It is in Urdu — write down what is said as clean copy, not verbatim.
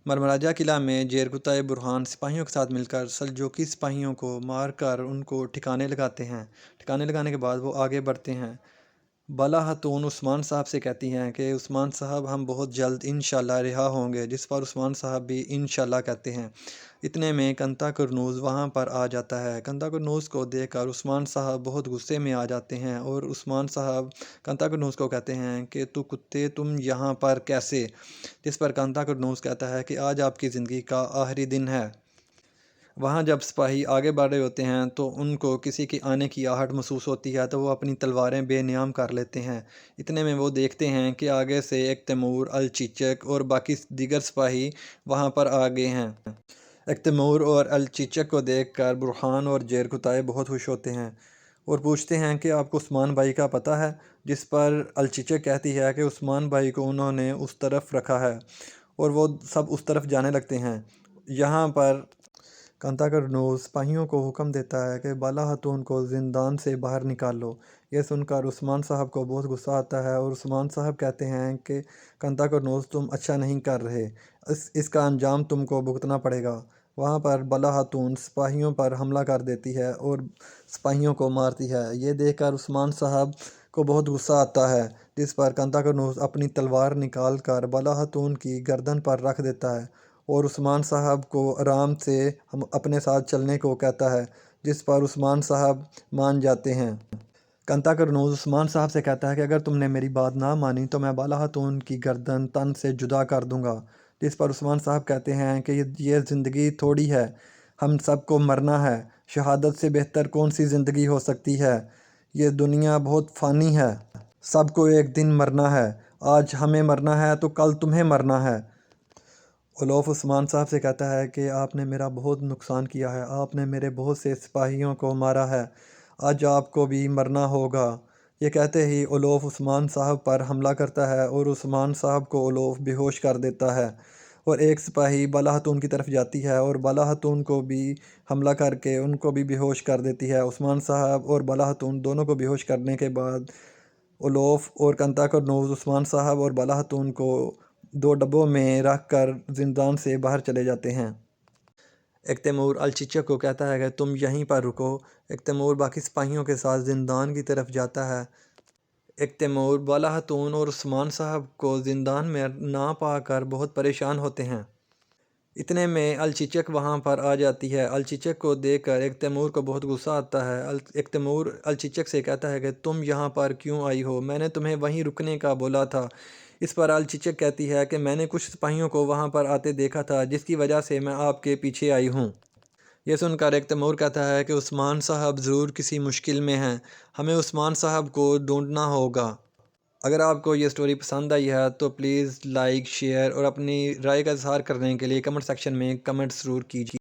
مرمراجہ قلعہ میں جیرکتائے برہان سپاہیوں کے ساتھ مل کر سلجوقی سپاہیوں کو مار کر ان کو ٹھکانے لگاتے ہیں۔ ٹھکانے لگانے کے بعد وہ آگے بڑھتے ہیں۔ بالا خاتون عثمان صاحب سے کہتی ہیں کہ عثمان صاحب ہم بہت جلد انشاءاللہ رہا ہوں گے، جس پر عثمان صاحب بھی انشاءاللہ کہتے ہیں۔ اتنے میں کنتا کرنوز وہاں پر آ جاتا ہے۔ کنتا کرنوز کو دیکھ کر عثمان صاحب بہت غصے میں آ جاتے ہیں اور عثمان صاحب کنتا کرنوز کو کہتے ہیں کہ تو کتے تم یہاں پر کیسے؟ جس پر کنتا کرنوز کہتا ہے کہ آج آپ کی زندگی کا آخری دن ہے۔ وہاں جب سپاہی آگے بڑھ رہے ہوتے ہیں تو ان کو کسی کی آنے کی آہٹ محسوس ہوتی ہے تو وہ اپنی تلواریں بے نیام کر لیتے ہیں۔ اتنے میں وہ دیکھتے ہیں کہ آگے سے ایک تیمور، الچیچک اور باقی دیگر سپاہی وہاں پر آ گئے ہیں۔ ایک تیمور اور الچیچک کو دیکھ کر برہان اور جیرکتائے بہت خوش ہوتے ہیں اور پوچھتے ہیں کہ آپ کو عثمان بھائی کا پتہ ہے؟ جس پر الچیچک کہتی ہے کہ عثمان بھائی کو انہوں نے اس طرف رکھا ہے، اور وہ سب اس طرف جانے لگتے ہیں۔ یہاں پر کنتا کرنوز سپاہیوں کو حکم دیتا ہے کہ بالا خاتون کو زندان سے باہر نکال لو۔ یہ سن کر عثمان صاحب کو بہت غصہ آتا ہے اور عثمان صاحب کہتے ہیں کہ کنتا کرنوز تم اچھا نہیں کر رہے، اس کا انجام تم کو بھگتنا پڑے گا۔ وہاں پر بالا خاتون سپاہیوں پر حملہ کر دیتی ہے اور سپاہیوں کو مارتی ہے۔ یہ دیکھ کر عثمان صاحب کو بہت غصہ آتا ہے، جس پر کنتا کرنوز اپنی تلوار نکال کر بالا خاتون کی گردن پر رکھ دیتا ہے اور عثمان صاحب کو آرام سے اپنے ساتھ چلنے کو کہتا ہے، جس پر عثمان صاحب مان جاتے ہیں۔ کنتا کرنوز عثمان صاحب سے کہتا ہے کہ اگر تم نے میری بات نہ مانی تو میں بالا خاتون کی گردن تن سے جدا کر دوں گا، جس پر عثمان صاحب کہتے ہیں کہ یہ زندگی تھوڑی ہے، ہم سب کو مرنا ہے، شہادت سے بہتر کون سی زندگی ہو سکتی ہے، یہ دنیا بہت فانی ہے، سب کو ایک دن مرنا ہے، آج ہمیں مرنا ہے تو کل تمہیں مرنا ہے۔ اولوف عثمان صاحب سے کہتا ہے کہ آپ نے میرا بہت نقصان کیا ہے، آپ نے میرے بہت سے سپاہیوں کو مارا ہے، آج آپ کو بھی مرنا ہوگا۔ یہ کہتے ہی اولوف عثمان صاحب پر حملہ کرتا ہے اور عثمان صاحب کو اولوف بے ہوش کر دیتا ہے، اور ایک سپاہی بالا خاتون کی طرف جاتی ہے اور بالا خاتون کو بھی حملہ کر کے ان کو بھی بے ہوش کر دیتی ہے۔ عثمان صاحب اور بالا خاتون دونوں کو بے ہوش کرنے کے بعد اولوف اور کنتا کرنوز عثمان صاحب اور بالا خاتون کو 2 ڈبوں میں رکھ کر زندان سے باہر چلے جاتے ہیں۔ ایک تیمور الچیچک کو کہتا ہے کہ تم یہیں پر رکو۔ ایک تیمور باقی سپاہیوں کے ساتھ زندان کی طرف جاتا ہے۔ ایک تیمور بالا خاتون اور عثمان صاحب کو زندان میں نہ پا کر بہت پریشان ہوتے ہیں۔ اتنے میں الچیچک وہاں پر آ جاتی ہے۔ الچیچک کو دیکھ کر ایک تیمور کو بہت غصہ آتا ہے۔ ایک تیمور الچیچک سے کہتا ہے کہ تم یہاں پر کیوں آئی ہو؟ میں نے تمہیں وہیں رکنے کا بولا تھا۔ اس پر الچیچک کہتی ہے کہ میں نے کچھ سپاہیوں کو وہاں پر آتے دیکھا تھا، جس کی وجہ سے میں آپ کے پیچھے آئی ہوں۔ یہ سن کر ایک تیمور کہتا ہے کہ عثمان صاحب ضرور کسی مشکل میں ہیں، ہمیں عثمان صاحب کو ڈھونڈنا ہوگا۔ اگر آپ کو یہ سٹوری پسند آئی ہے تو پلیز لائک، شیئر اور اپنی رائے کا اظہار کرنے کے لیے کمنٹ سیکشن میں کمنٹ ضرور کیجیے۔